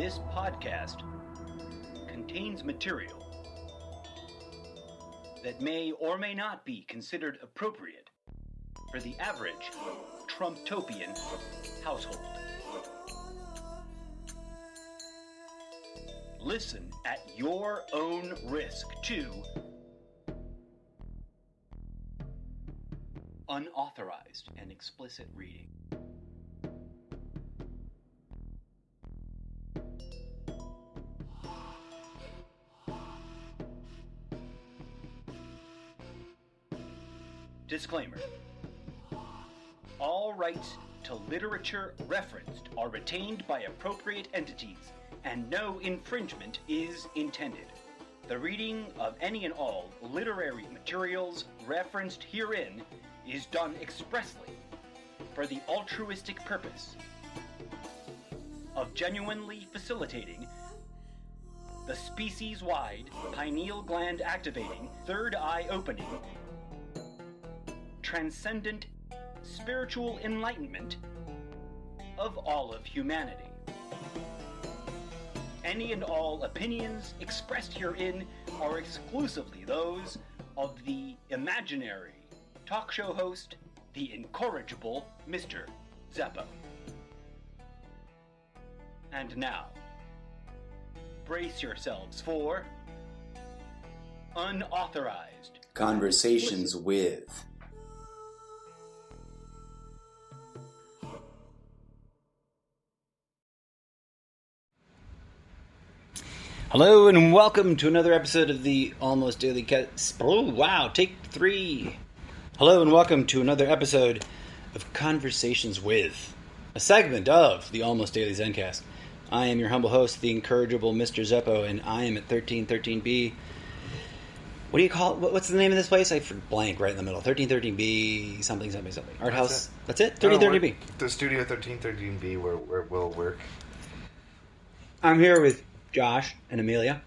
This podcast contains material that may or may not be considered appropriate for the average Trumptopian household. Listen at your own risk to unauthorized and explicit reading. Disclaimer. All rights to literature referenced are retained by appropriate entities, and no infringement is intended. The reading of any and all literary materials referenced herein is done expressly for the altruistic purpose of genuinely facilitating the species-wide pineal gland activating, third eye opening, transcendent spiritual enlightenment of all of humanity. Any and all opinions expressed herein are exclusively those of the imaginary talk show host, the incorrigible Mr. Zeppo. And now, brace yourselves for unauthorized Conversations with. Hello and welcome to another episode of the Almost Daily Take 3. Hello and welcome to another episode of Conversations with, a segment of the Almost Daily Zencast. I am your humble host, the incorrigible Mr. Zeppo, and I am at 1313B. What do you call it? What's the name of this place? I blank right in the middle. 1313B something. Art House. That's it? 1313B. The studio 1313B where we'll work. I'm here with Josh and Amelia.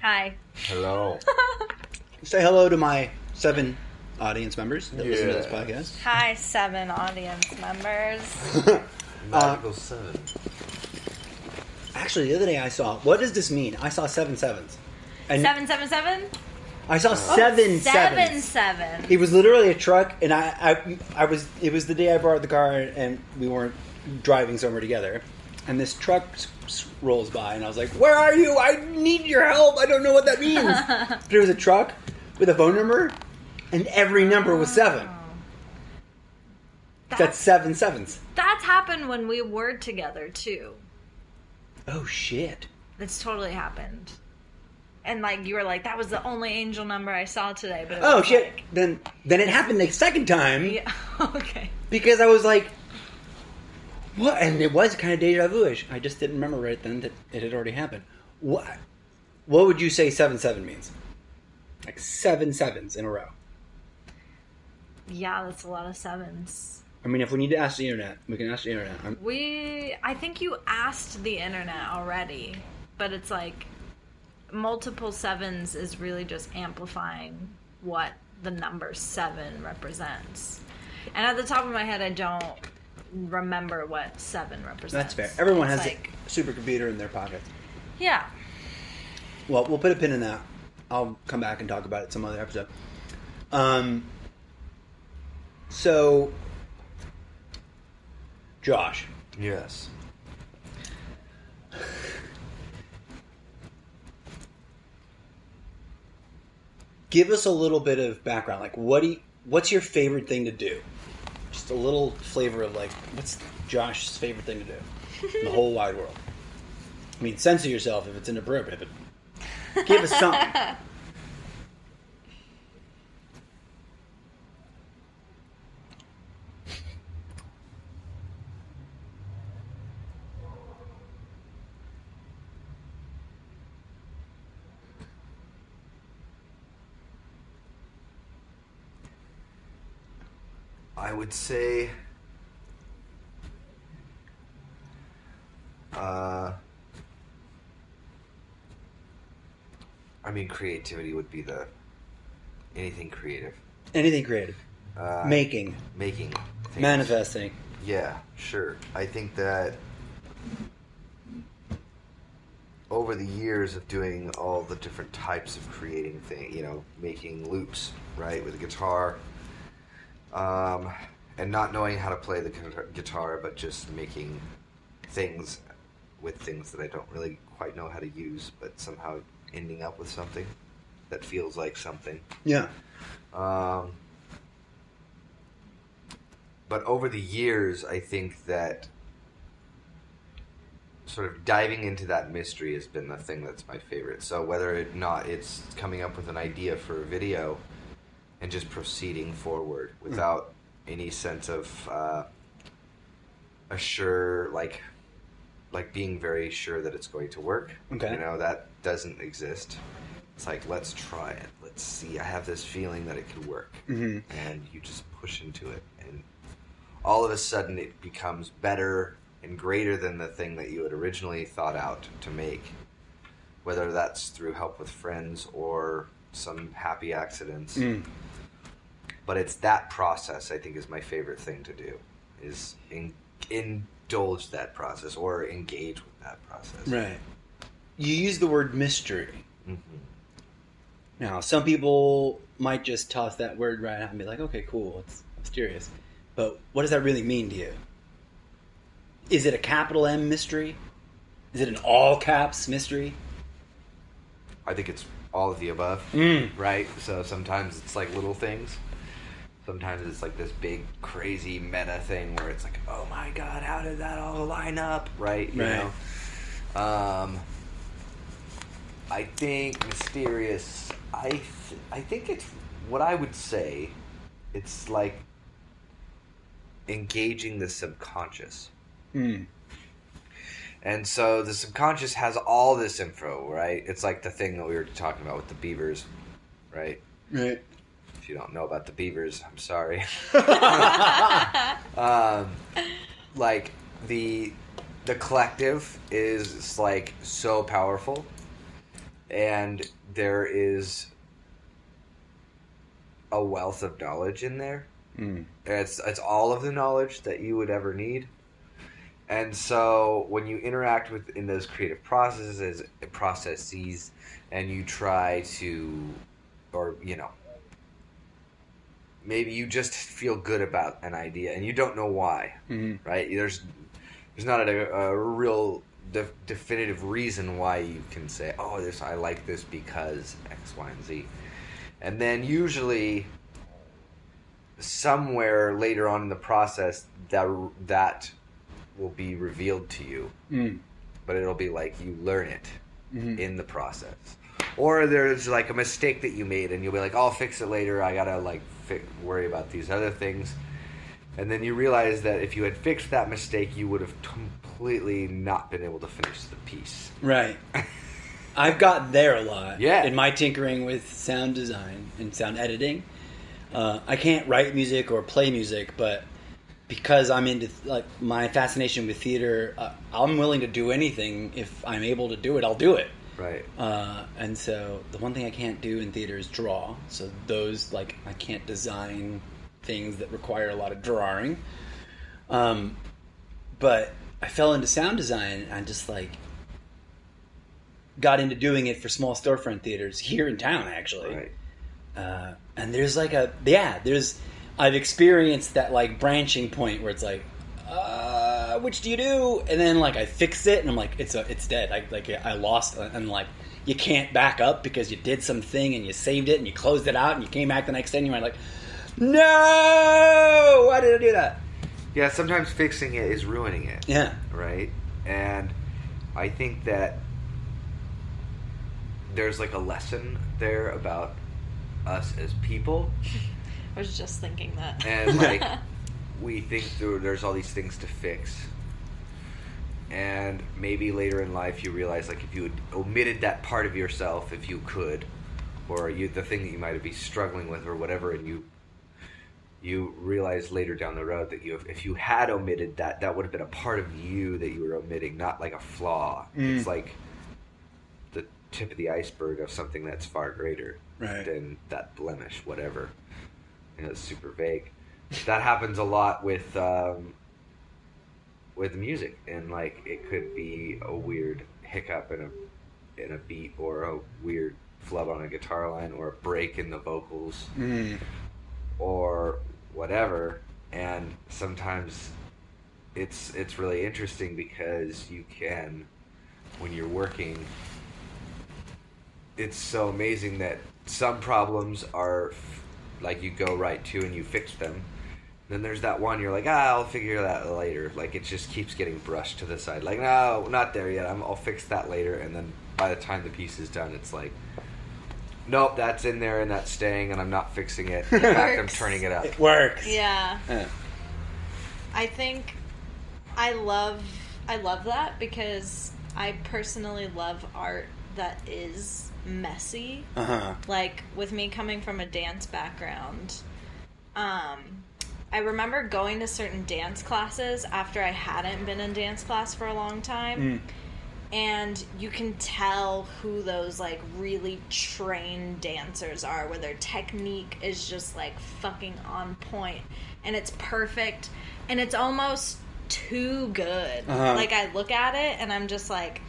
Hi. Hello. Say hello to my 7 audience members that listen to this podcast. Hi, 7 audience members. Magical 7. Actually, the other day I saw, what does this mean? I saw 7 sevens. And 777? I saw 7 sevens. 7. It was literally a truck, and it was the day I borrowed the car, and we weren't driving somewhere together. And this truck rolls by, and I was like, "Where are you? I need your help. I don't know what that means." But it was a truck with a phone number, and every number was 7. That's 7 sevens. That's happened when we were together, too. Oh, shit. That's totally happened. And, you were like, that was the only angel number I saw today. But Oh, shit. Then it happened the second time. Yeah, okay. Because I was like, what? And it was kind of deja vu-ish. I just didn't remember right then that it had already happened. What would you say 7-7 means? Like 7 sevens in a row. Yeah, that's a lot of 7s. I mean, if we need to ask the internet, we can ask the internet. I think you asked the internet already, but it's like multiple 7s is really just amplifying what the number 7 represents. And at the top of my head, I don't remember what 7 represents. That's fair. Everyone has a supercomputer in their pocket. Yeah. Well, we'll put a pin in that. I'll come back and talk about it some other episode. So, Josh. Yes. Give us a little bit of background. Like, what's your favorite thing to do? Just a little flavor of, what's Josh's favorite thing to do in the whole wide world? I mean, censor yourself if it's inappropriate, but give us something. I would say creativity would be anything creative. Anything creative. Making. Things. Manifesting. Yeah, sure. I think that over the years of doing all the different types of creating things, making loops, right, with a guitar, and not knowing how to play the guitar, but just making things with things that I don't really quite know how to use, but somehow ending up with something that feels like something. Yeah. But over the years, I think that sort of diving into that mystery has been the thing that's my favorite. So whether or not it's coming up with an idea for a video and just proceeding forward without any sense of like being very sure that it's going to work. Okay. That doesn't exist. It's like, let's try it. Let's see. I have this feeling that it could work. Mm-hmm. And you just push into it. And all of a sudden it becomes better and greater than the thing that you had originally thought out to make. Whether that's through help with friends or some happy accidents. Mm. But it's that process, I think, is my favorite thing to do. Is indulge that process or engage with that process. Right. You use the word mystery. Mm-hmm. Now, some people might just toss that word right out and be like, okay, cool, it's mysterious. But what does that really mean to you? Is it a capital M mystery? Is it an all caps mystery? I think it's all of the above, right? So sometimes it's like little things. Sometimes it's like this big, crazy meta thing where it's like, oh my God, how did that all line up, right? You know? I think mysterious, I think it's what I would say, it's like engaging the subconscious. Mm. And so the subconscious has all this info, right? It's like the thing that we were talking about with the beavers, right? Right. If you don't know about the beavers, I'm sorry. Like the collective is like so powerful, and there is a wealth of knowledge in there. Mm. It's all of the knowledge that you would ever need. And so when you interact in those creative processes, and you try to, or maybe you just feel good about an idea and you don't know why, right? There's not a real definitive reason why you can say, oh, I like this because X, Y, and Z. And then usually somewhere later on in the process that will be revealed to you, but it'll be like you learn it in the process. Or there's like a mistake that you made and you'll be like, I'll fix it later, I gotta worry about these other things. And then you realize that if you had fixed that mistake, you would have completely not been able to finish the piece. Right. I've got there a lot in my tinkering with sound design and sound editing. I can't write music or play music, but because I'm into my fascination with theater, I'm willing to do anything. If I'm able to do it, I'll do it. Right. And so the one thing I can't do in theater is draw. So those, I can't design things that require a lot of drawing. But I fell into sound design and I just got into doing it for small storefront theaters here in town, actually. Right. And there's I've experienced that branching point where it's which do you do? And then I fix it and I'm like, it's dead. I lost, and you can't back up because you did something and you saved it and you closed it out and you came back the next day and you were like, no, why did I do that? Yeah, sometimes fixing it is ruining it. Yeah. Right? And I think that there's a lesson there about us as people. I was just thinking that. And we think there's all these things to fix. And maybe later in life you realize if you had omitted that part of yourself, if you could, or the thing that you might be struggling with or whatever, and you realize later down the road that if you had omitted that would have been a part of you that you were omitting, not a flaw. It's the tip of the iceberg of something that's far greater than that blemish, whatever. It's super vague. That happens a lot with music, and it could be a weird hiccup in a in a beat or a weird flub on a guitar line or a break in the vocals or whatever. And sometimes it's really interesting because you can, when you're working, it's so amazing that some problems are like you go right to and you fix them. Then there's that one you're like, I'll figure that later. Like, it just keeps getting brushed to the side. Like, no, not there yet. I'll fix that later. And then by the time the piece is done, it's like, nope, that's in there and that's staying and I'm not fixing it. In fact, I'm turning it up. It works. Yeah. I think I love that because I personally love art that is messy. Like, with me coming from a dance background, I remember going to certain dance classes after I hadn't been in dance class for a long time. And you can tell who those, like, really trained dancers are, where their technique is just, like, fucking on point. And it's perfect. And it's almost too good. Like, I look at it and I'm just like,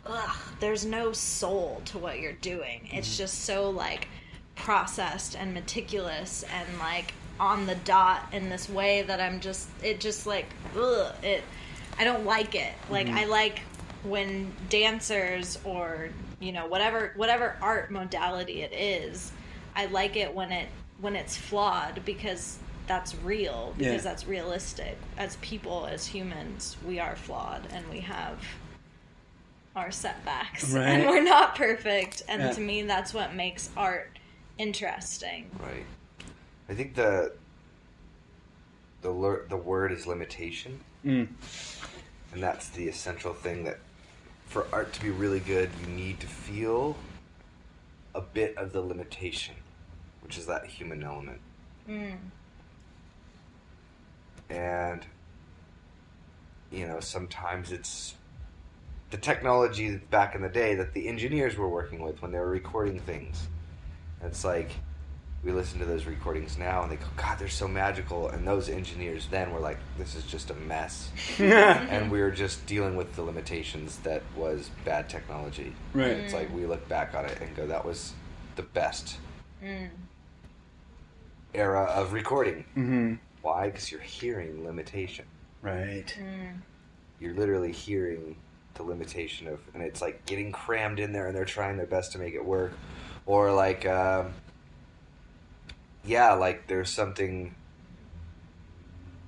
ugh, there's no soul to what you're doing. It's just so, like, processed and meticulous and, like, on the dot in this way that I'm just, it just, like, ugh, I don't like it. Like, I like when dancers or, you know, whatever art modality it is, I like it when it's flawed because that's real, because that's realistic. As people, as humans, we are flawed and we have our setbacks, and we're not perfect. And to me, that's what makes art interesting. Right. I think the word is limitation, and that's the essential thing. That for art to be really good, you need to feel a bit of the limitation, which is that human element. And you know, sometimes it's the technology back in the day that the engineers were working with when they were recording things. And it's like, we listen to those recordings now and they go, God, they're so magical. And those engineers then were like, this is just a mess. And we were just dealing with the limitations that was bad technology. Right. And it's like, we look back on it and go, that was the best era of recording. Why? Because you're hearing limitation. Right. You're literally hearing the limitation of, and it's like getting crammed in there and they're trying their best to make it work. Or like, like there's something,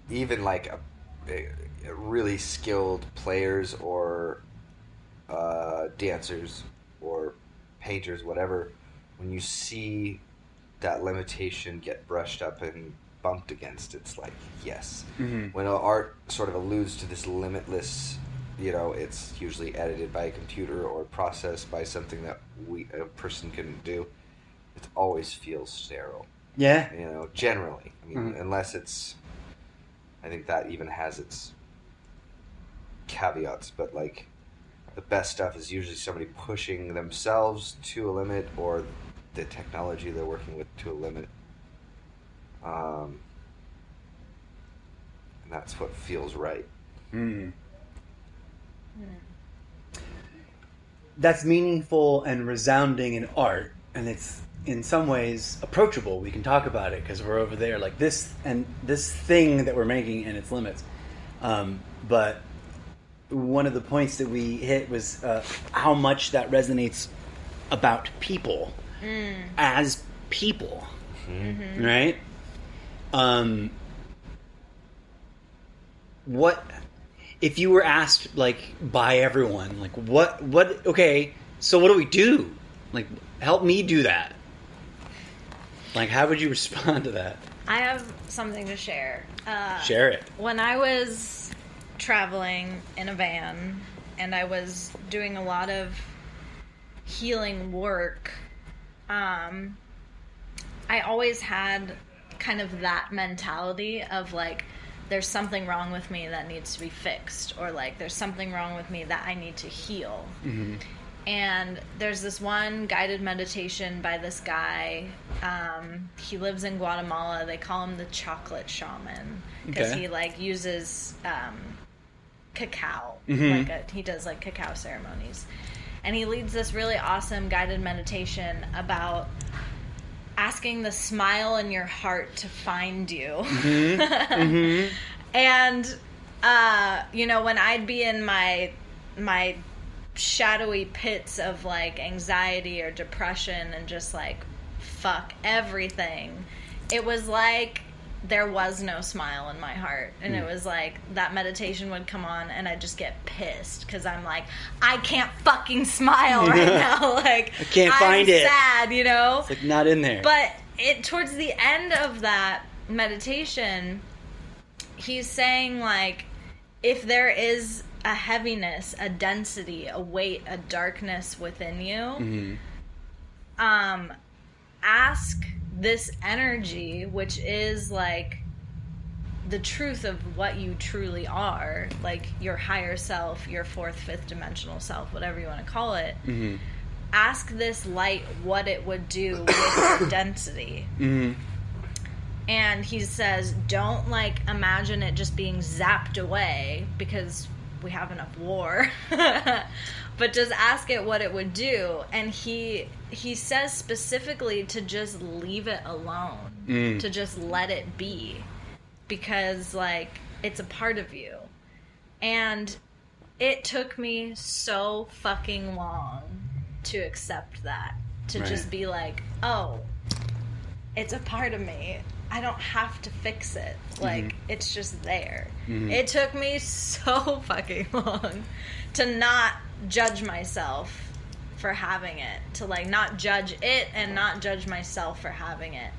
even like a really skilled players or dancers or painters, whatever, when you see that limitation get brushed up and bumped against, it's like, yes. When art sort of alludes to this limitless, you know, it's usually edited by a computer or processed by something that a person couldn't do. It always feels sterile. Yeah. You know, generally. I mean, unless it's, I think that even has its caveats, but like the best stuff is usually somebody pushing themselves to a limit or the technology they're working with to a limit. And that's what feels right. That's meaningful and resounding in art, and it's in some ways approachable. We can talk about it because we're over there, like this and this thing that we're making and its limits. But one of the points that we hit was how much that resonates about people as people, right? What if you were asked, like, by everyone, like, what, okay, so what do we do? Like, help me do that. Like, how would you respond to that? I have something to share. Share it. When I was traveling in a van and I was doing a lot of healing work, I always had kind of that mentality of, like, there's something wrong with me that needs to be fixed, or like there's something wrong with me that I need to heal. And there's this one guided meditation by this guy. He lives in Guatemala. They call him the chocolate shaman because he like uses cacao. He does like cacao ceremonies. and he leads this really awesome guided meditation about asking the smile in your heart to find you. Mm-hmm. Mm-hmm. And when I'd be in my shadowy pits of like anxiety or depression and just like fuck everything, it was like there was no smile in my heart. And it was like that meditation would come on and I'd just get pissed because I'm like, I can't fucking smile right now. Like, I can't find it. I'm sad, It's like not in there. But towards the end of that meditation, he's saying like, if there is a heaviness, a density, a weight, a darkness within you, ask this energy, which is like the truth of what you truly are, like your higher self, your fourth, fifth dimensional self, whatever you want to call it. Mm-hmm. Ask this light what it would do with density. Mm-hmm. And he says, don't like imagine it just being zapped away because we have enough war. But just ask it what it would do. And he says specifically to just leave it alone, to just let it be, because like it's a part of you. And it took me so fucking long to accept that, to just be like, oh, it's a part of me. I don't have to fix it. Like, it's just there. Mm-hmm. It took me so fucking long to not judge myself for having it. To, like, not judge it and not judge myself for having it.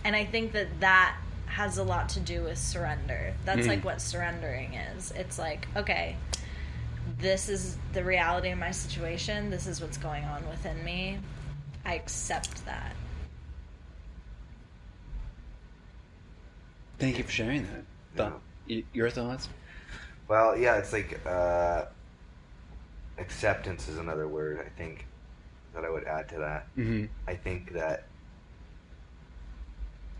And I think that has a lot to do with surrender. That's, like, what surrendering is. It's like, okay, this is the reality of my situation. This is what's going on within me. I accept that. Thank you for sharing that. Your thoughts? Well, yeah, it's like acceptance is another word, I think, that I would add to that. Mm-hmm. I think that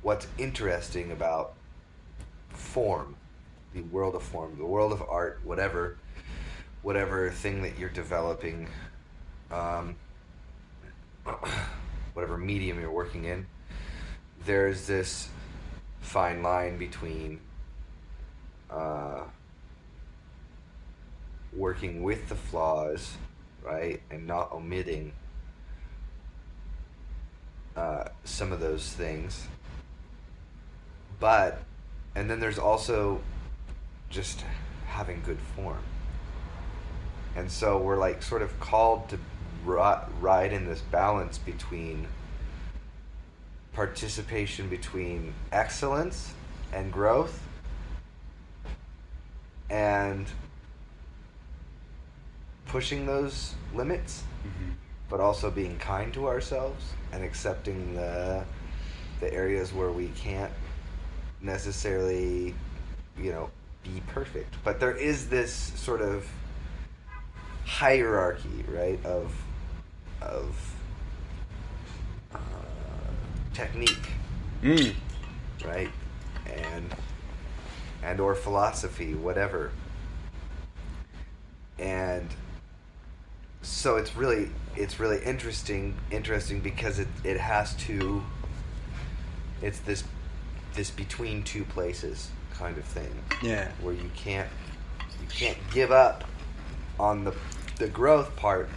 what's interesting about form, the world of form, the world of art, whatever thing that you're developing, whatever medium you're working in, there's this fine line between working with the flaws, right, and not omitting some of those things. And then there's also just having good form. And so we're like sort of called to ride in this balance between participation, between excellence and growth, and pushing those limits, but also being kind to ourselves and accepting the areas where we can't necessarily, be perfect. But there is this sort of hierarchy, right, of technique, right, and or philosophy, whatever. And so it's really interesting because it has to, it's this between two places kind of thing. Yeah. Where you can't give up on the growth part,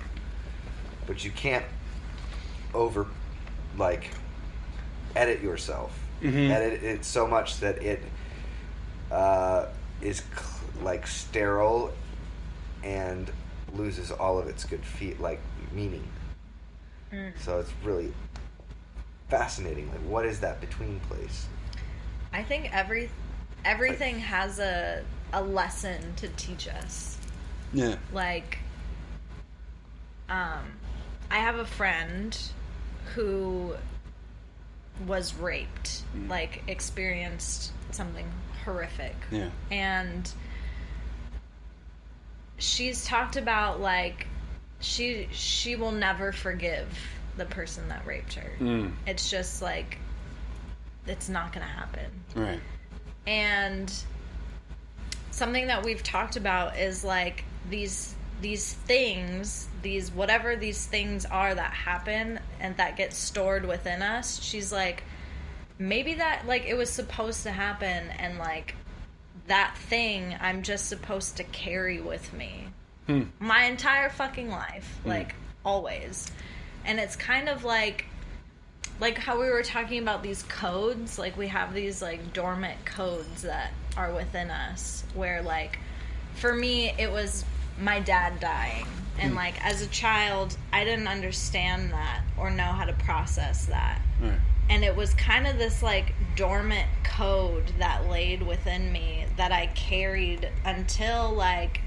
but you can't edit yourself. Edit it so much that it is sterile and loses all of its good meaning. So it's really fascinating. Like, what is that between place? I think everything has a lesson to teach us. Yeah. I have a friend who was raped, experienced something horrific. Yeah. And she's talked about, she will never forgive the person that raped her. It's just, it's not going to happen. Right. And something that we've talked about is, these things, whatever these things are that happen and that get stored within us, she's like, maybe that, like, it was supposed to happen, and, like, that thing I'm just supposed to carry with me my entire fucking life, like, always. And it's kind of like how we were talking about these codes, like, we have these, like, dormant codes that are within us, where, like, for me, it was my dad dying. And, like, as a child, I didn't understand that or know how to process that. Right. And it was kind of this, like, dormant code that laid within me that I carried until, like,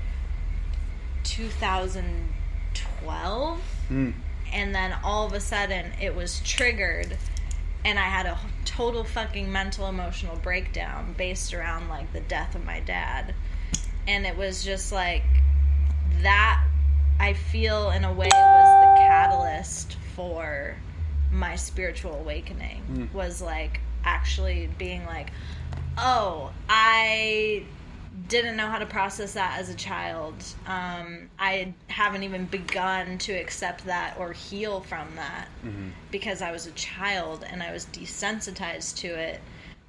2012. And then all of a sudden, it was triggered. And I had a total fucking mental emotional breakdown based around, like, the death of my dad. And it was just, like, that, I feel, in a way, was the catalyst for my spiritual awakening. Was, like, actually being like, oh, I didn't know how to process that as a child. I haven't even begun to accept that or heal from that because I was a child and I was desensitized to it.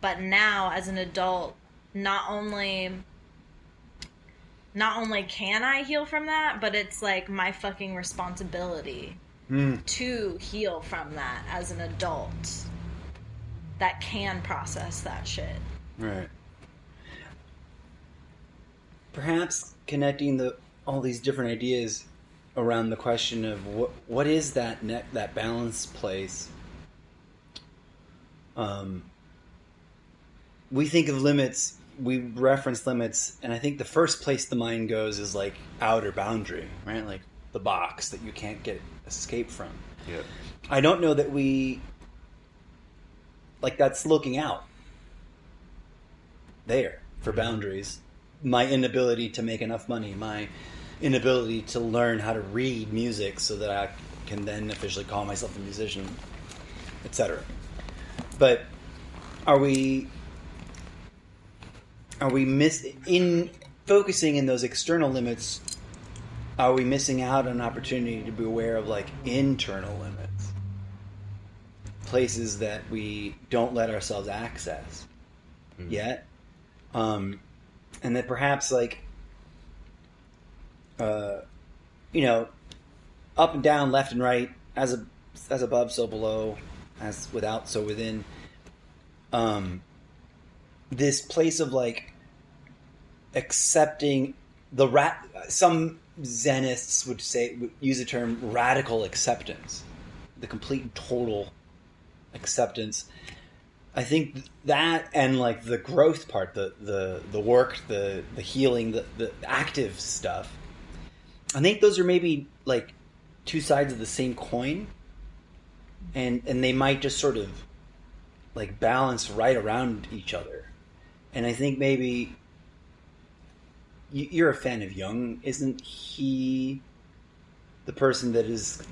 But now, as an adult, not only can I heal from that, but it's, like, my fucking responsibility to heal from that as an adult that can process that shit. Right. Perhaps connecting all these different ideas around the question of what is that balance place. We think of limits, we reference limits, and I think the first place the mind goes is, like, outer boundary, right? Like the box that you can't escape from. Yeah. I don't know that that's looking out there for boundaries. My inability to make enough money, my inability to learn how to read music so that I can then officially call myself a musician, etc. But are we in focusing in those external limits? Are we missing out on an opportunity to be aware of, like, internal limits, places that we don't let ourselves access yet, and that perhaps, like, up and down, left and right, as above, so below, as without, so within. This place of, like, accepting some Zenists would use the term radical acceptance, the complete and total acceptance. I think that, and, like, the growth part, the work, the healing, the active stuff, I think those are maybe, like, two sides of the same coin, and they might just sort of, like, balance right around each other. And I think maybe you're a fan of Jung. Isn't he the person that is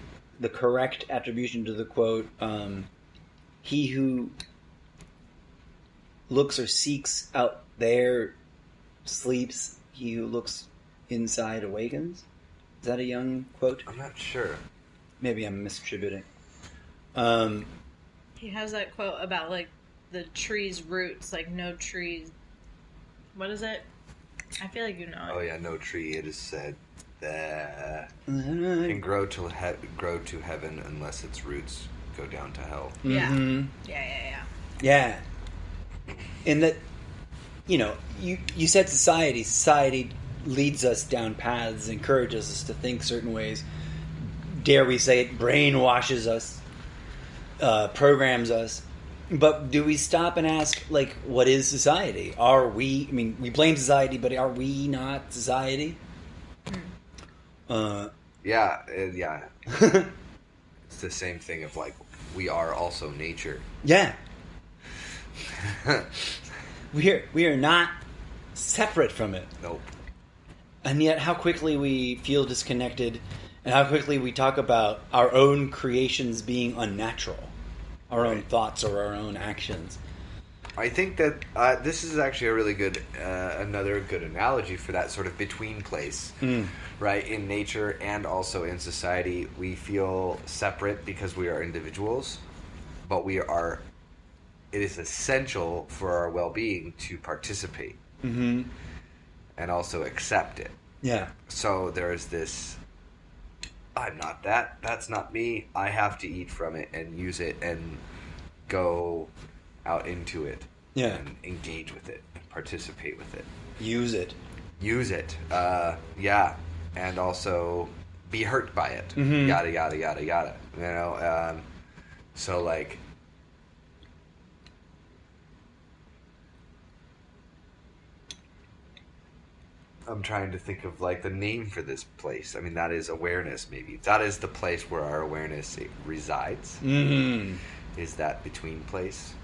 the correct attribution to the quote, he who looks or seeks out there sleeps, he who looks inside awakens? Is that a Jung quote? I'm not sure. Maybe I'm misattributing. He has that quote about, like, the tree's roots, like, no trees. What is it? I feel like you know it. Oh yeah, no tree, it is said that can grow to heaven unless its roots go down to hell. Mm-hmm. Yeah. Yeah. And that, you said society leads us down paths, encourages us to think certain ways. Dare we say it, brainwashes us, programs us. But do we stop and ask, like, what is society? We blame society, but are we not society? Yeah. It's the same thing of, like, we are also nature. Yeah. We are not separate from it. Nope. And yet how quickly we feel disconnected, and how quickly we talk about our own creations being unnatural. Our own thoughts or our own actions. I think that this is actually a really good, another good analogy for that sort of between place, right? In nature and also in society, we feel separate because we are individuals, but it is essential for our well-being to participate and also accept it. Yeah. So there's this, I'm not that, that's not me, I have to eat from it and use it and go out into it. Yeah. And engage with it, and participate with it. Use it. Yeah. And also be hurt by it. Yada, yada, yada, yada. You know, so like, I'm trying to think of like the name for this place. I mean, that is awareness, maybe. That is the place where our awareness resides. Is that between place?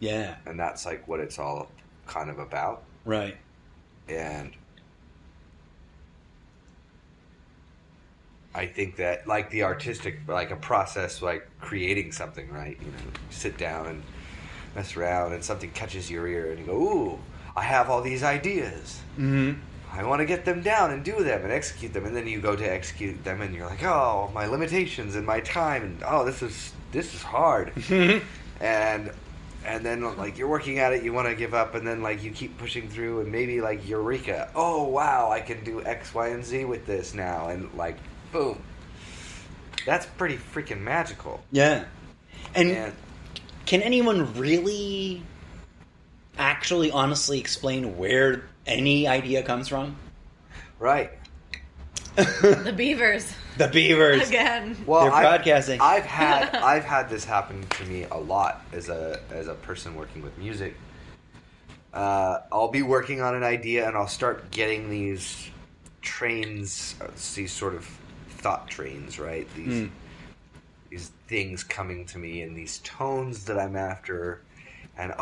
Yeah. And that's like what it's all kind of about. Right. And I think that like the artistic, like a process, like creating something, right? You know, you sit down and mess around and something catches your ear and you go, ooh, I have all these ideas. I want to get them down and do them and execute them. And then you go to execute them and you're like, oh, my limitations and my time. And oh, this is hard. And then, like, you're working at it, you want to give up, and then, like, you keep pushing through, and maybe, like, eureka. Oh, wow, I can do X, Y, and Z with this now. And, like, boom. That's pretty freaking magical. Yeah. And can anyone really actually honestly explain where any idea comes from? Right. The beavers. The beavers. Again. Well, they're broadcasting. I've had this happen to me a lot as a person working with music. I'll be working on an idea and I'll start getting these trains, these sort of thought trains, right? These things coming to me and these tones that I'm after, and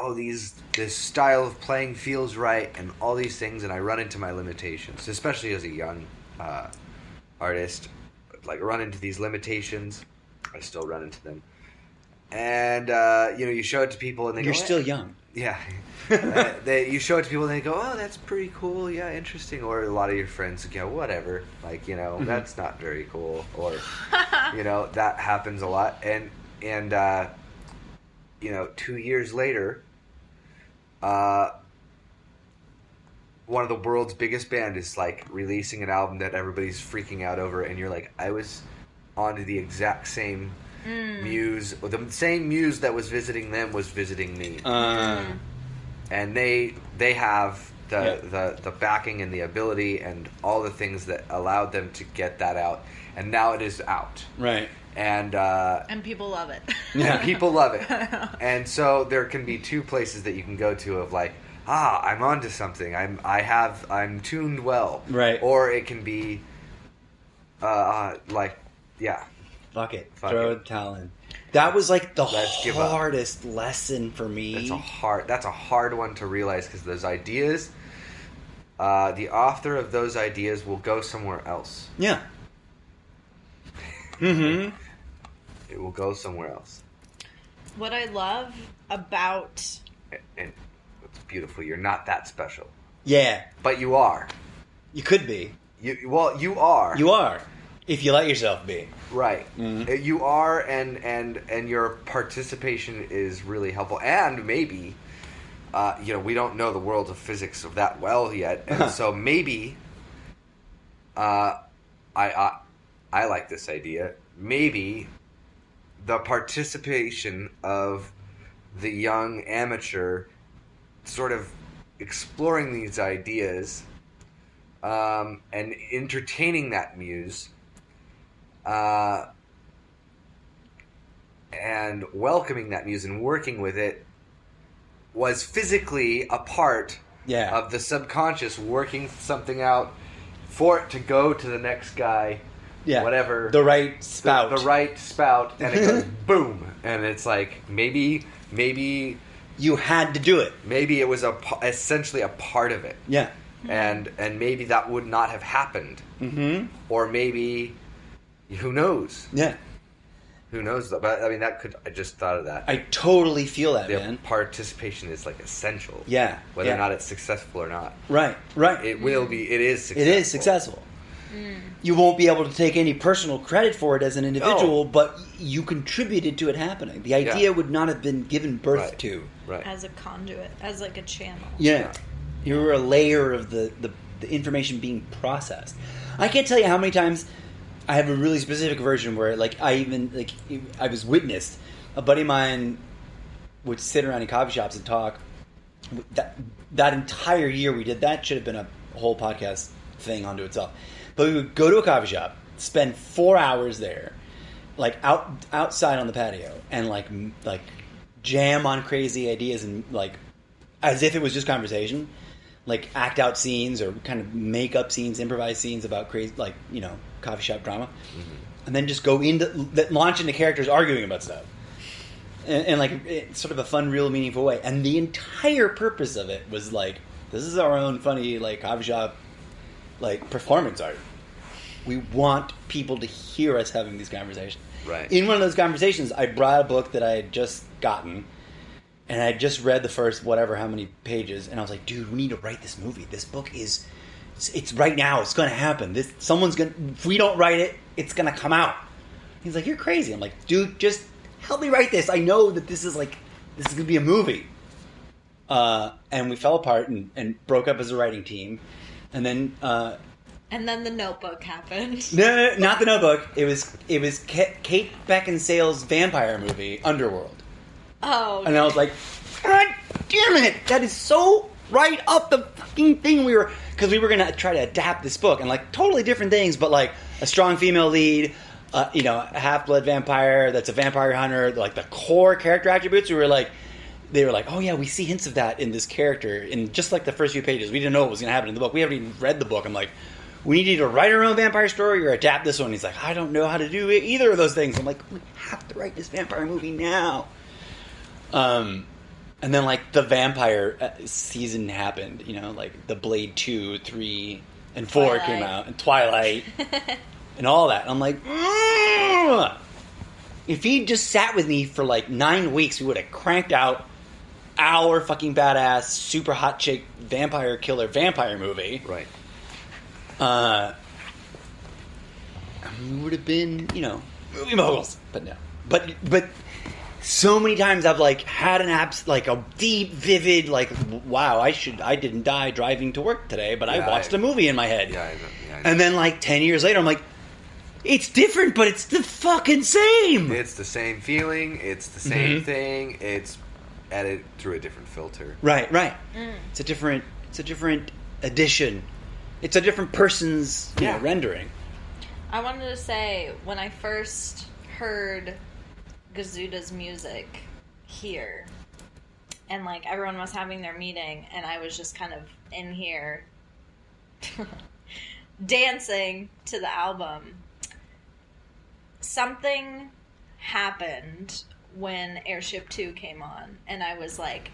this style of playing feels right, and all these things, and I run into my limitations, especially as a young artist. Like, run into these limitations. I still run into them. And, you show it to people and they You're go... still young. Yeah. You show it to people and they go, oh, that's pretty cool. Yeah, interesting. Or a lot of your friends go, whatever. Like, that's not very cool. Or, that happens a lot. And 2 years later, one of the world's biggest band is like releasing an album that everybody's freaking out over, and you're like, I was onto the exact same muse, or the same muse that was visiting them was visiting me, and they have the backing and the ability and all the things that allowed them to get that out, and now it is out, right? And people love it. And people love it, and so there can be two places that you can go to of like, I'm onto something. I'm tuned well. Right. Or it can be, like, yeah. Fuck it. Throw the towel in. That was like the Let's give hardest lesson for me. That's a hard one to realize, because those ideas, the author of those ideas will go somewhere else. Yeah. Mm-hmm. It will go somewhere else. What I love about... And it's beautiful. You're not that special. Yeah. But you are. You could be. You are. You are. If you let yourself be. Right. Mm-hmm. You are, and your participation is really helpful. And maybe, we don't know the world of physics of that well yet, and so maybe, I like this idea. Maybe the participation of the young amateur, sort of exploring these ideas, and entertaining that muse, and welcoming that muse and working with it, was physically a part of the subconscious working something out for it to go to the next guy, whatever. The right spout. The right spout, and it goes boom. And it's like, maybe... You had to do it. Maybe it was essentially a part of it. Yeah. And maybe that would not have happened. Mm-hmm. Or maybe... Who knows? Yeah. Who knows? But I mean, I just thought of that. I totally feel that, The man. participation is like essential. Yeah. Whether or not it's successful or not. Right. It will be. It is successful. It is successful. You won't be able to take any personal credit for it as an individual, but you contributed to it happening. The idea would not have been given birth to. Right. As a conduit, as like a channel. Yeah. You were a layer of the information being processed. I can't tell you how many times I have a really specific version where, like, I was witnessed. A buddy of mine would sit around in coffee shops and talk. That entire year we did that should have been a whole podcast thing unto itself. But we would go to a coffee shop, spend 4 hours there, like outside on the patio, and like jam on crazy ideas and like as if it was just conversation, like act out scenes or kind of make up scenes, improvise scenes about crazy, like, you know, coffee shop drama, and then just go launch into characters arguing about stuff, and like it's sort of a fun, real, meaningful way. And the entire purpose of it was like, this is our own funny like coffee shop like performance art. We want people to hear us having these conversations. Right. In one of those conversations, I brought a book that I had just gotten, and I had just read the first whatever how many pages, and I was like, dude, we need to write this movie. This book is, it's right now. It's going to happen. If we don't write it, it's going to come out. He's like, you're crazy. I'm like, dude, just help me write this. I know that this is going to be a movie. And we fell apart and broke up as a writing team. And then the Notebook happened. No, not the Notebook. It was Kate Beckinsale's vampire movie, Underworld. Oh. And I was like, God damn it! That is so right up the fucking thing because we were gonna try to adapt this book and like totally different things, but like a strong female lead, a half-blood vampire that's a vampire hunter, like the core character attributes. They were like, oh yeah, we see hints of that in this character in just like the first few pages. We didn't know what was gonna happen in the book. We haven't even read the book. I'm like, we need you to write our own vampire story or adapt this one. He's like, I don't know how to do either of those things. I'm like, we have to write this vampire movie now. And then like the vampire season happened, like the Blade 2, 3, and 4 Twilight. came out, and Twilight, and all that. And I'm like, if he just sat with me for like 9 weeks, we would have cranked out our fucking badass, super hot chick vampire killer vampire movie. Right. We would have been, movie moguls. But no. But so many times I've like had a deep, vivid, like, wow, I didn't die driving to work today, but I watched a movie in my head. Yeah, I know. And then like 10 years later, I'm like, it's different, but it's the fucking same. It's the same feeling. It's the same thing. It's edited through a different filter. Right. It's a different edition. It's a different person's rendering. I wanted to say, when I first heard Gazuda's music here, and like everyone was having their meeting, and I was just kind of in here dancing to the album, something happened when Airship 2 came on, and I was like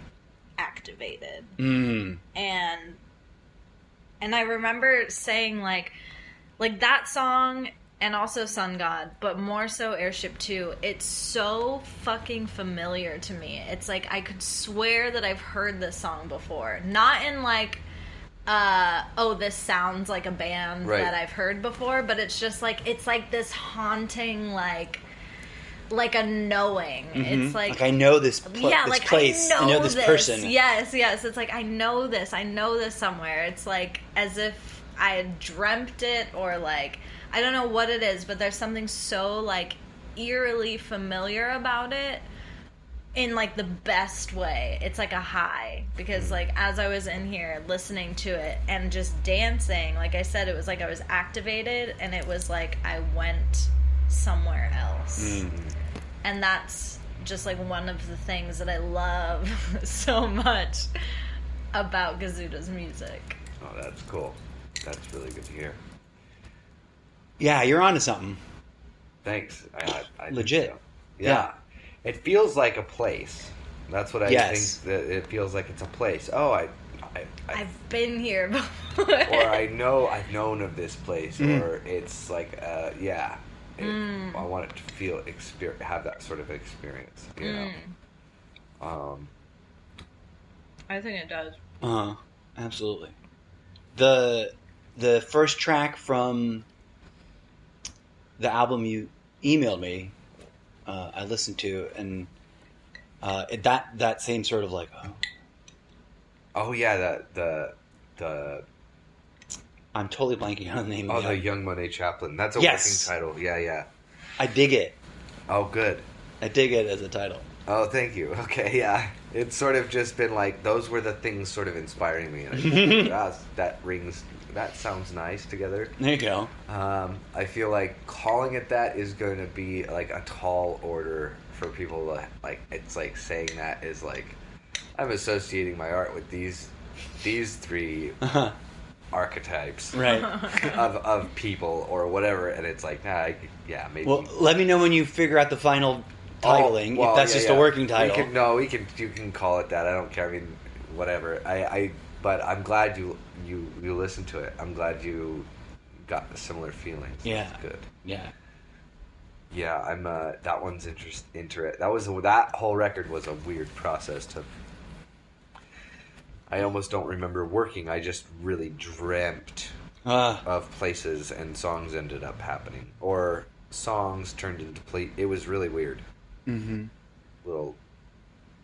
activated. And I remember saying like that song, and also Sun God, but more so Airship 2, it's so fucking familiar to me. It's like I could swear that I've heard this song before. Not in like, this sounds like a band that I've heard before, but it's just like, it's like this haunting, like a knowing. It's like I know this place. I know this person. Yes. It's like, I know this somewhere. It's like as if I had dreamt it, or like, I don't know what it is, but there's something so like eerily familiar about it in like the best way. It's like a high, because like as I was in here listening to it and just dancing, like I said, it was like I was activated, and it was like I went somewhere else. And that's just like one of the things that I love so much about Gazuda's music. Oh, that's cool. That's really good to hear. Yeah, you're onto something. Thanks. I Legit. think so. Yeah. It feels like a place. That's what I think. That it feels like it's a place. Oh, I've been here before. Or I've known of this place, or it's like, I want it to have that sort of experience. You know. I think it does. Absolutely. The first track from the album you emailed me, I listened to, and that same sort of like, oh yeah, the I'm totally blanking on the name. Oh, the Young Money Chaplain. That's a working title. Yeah. I dig it. Oh, good. I dig it as a title. Oh, thank you. Okay, yeah. It's sort of just been like, those were the things sort of inspiring me. And that sounds nice together. There you go. I feel like calling it that is going to be like a tall order for people to, like, it's like saying that is like, I'm associating my art with these three archetypes right. of people or whatever, and it's like, maybe. Well, let me know when you figure out the final titling, if that's just a working title. You can call it that. I don't care. I mean, whatever. But I'm glad you listened to it. I'm glad you got the similar feelings. Yeah. That's good. Yeah. Yeah, I'm. That one's interesting. That whole record was a weird process to. I almost don't remember working. I just really dreamt of places, and songs ended up happening, or songs turned into play. It was really weird. Mm-hmm.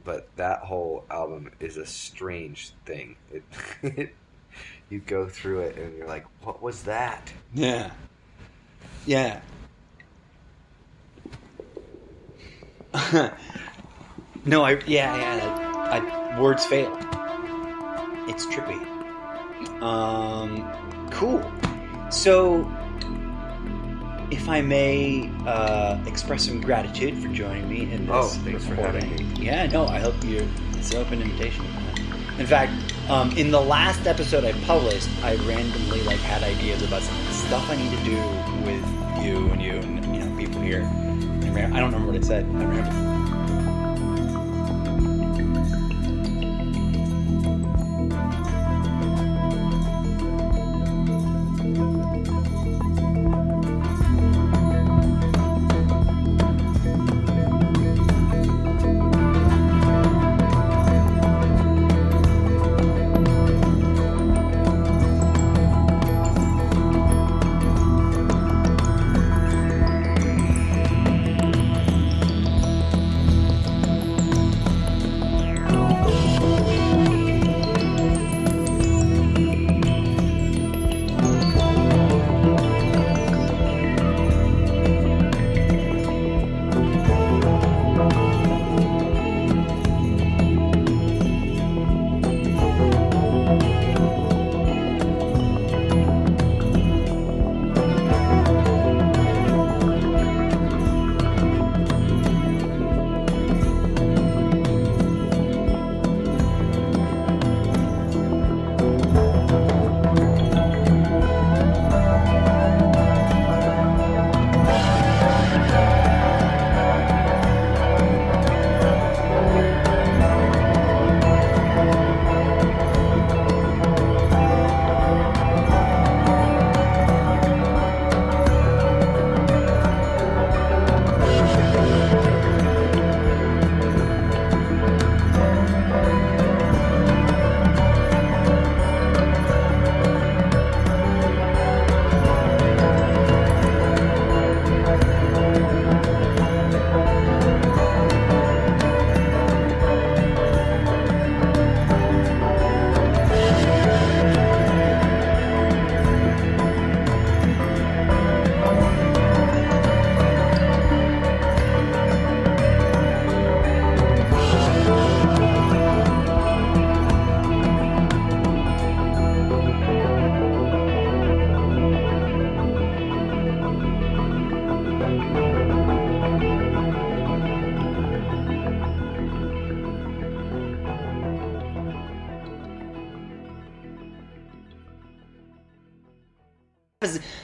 But that whole album is a strange thing. You go through it and you're like, what was that? Yeah. No, words fail. It's trippy. Cool. So, if I may express some gratitude for joining me in this thanks recording. for having me. Yeah, no, I hope it's an open invitation. In fact, in the last episode I published, I randomly had ideas about some stuff I need to do with you and people here. I don't remember what it said. I remember.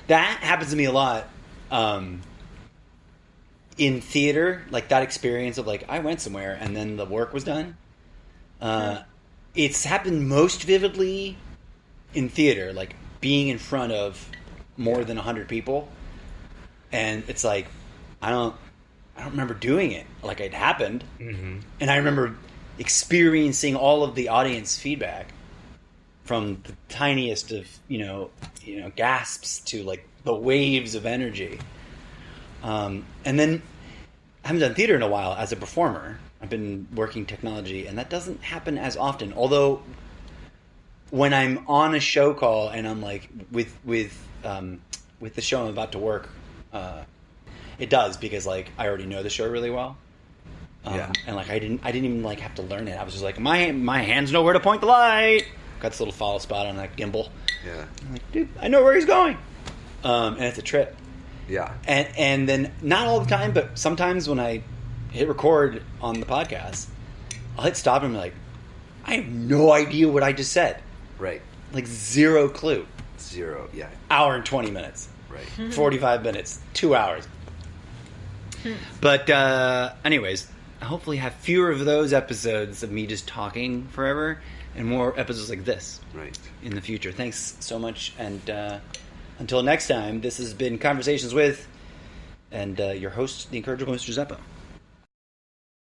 That happens to me a lot in theater, like that experience of I went somewhere and then the work was done. It's happened most vividly in theater, like being in front of more than 100 people. And it's like, I don't remember doing it. Like, it happened. Mm-hmm. And I remember experiencing all of the audience feedback, from the tiniest of, gasps to, like, the waves of energy. And then I haven't done theater in a while as a performer. I've been working technology, and that doesn't happen as often. Although, when I'm on a show call and I'm like with the show I'm about to work, it does, because like I already know the show really well. And like I didn't even like have to learn it. I was just like, my hands know where to point the light. Got this little follow spot on that gimbal. Yeah. I'm like, dude, I know where he's going. And it's a trip. Yeah. And then not all the time, but sometimes when I hit record on the podcast, I'll hit stop and be like, I have no idea what I just said. Right. Like, zero clue. Zero. Yeah. Hour and 20 minutes. Right. 45 minutes. 2 hours. But anyways, I hopefully have fewer of those episodes of me just talking forever, and more episodes like this Right. in the future. Thanks so much, and until next time, this has been Conversations with, and your host, the incorrigible Mr. Zeppo.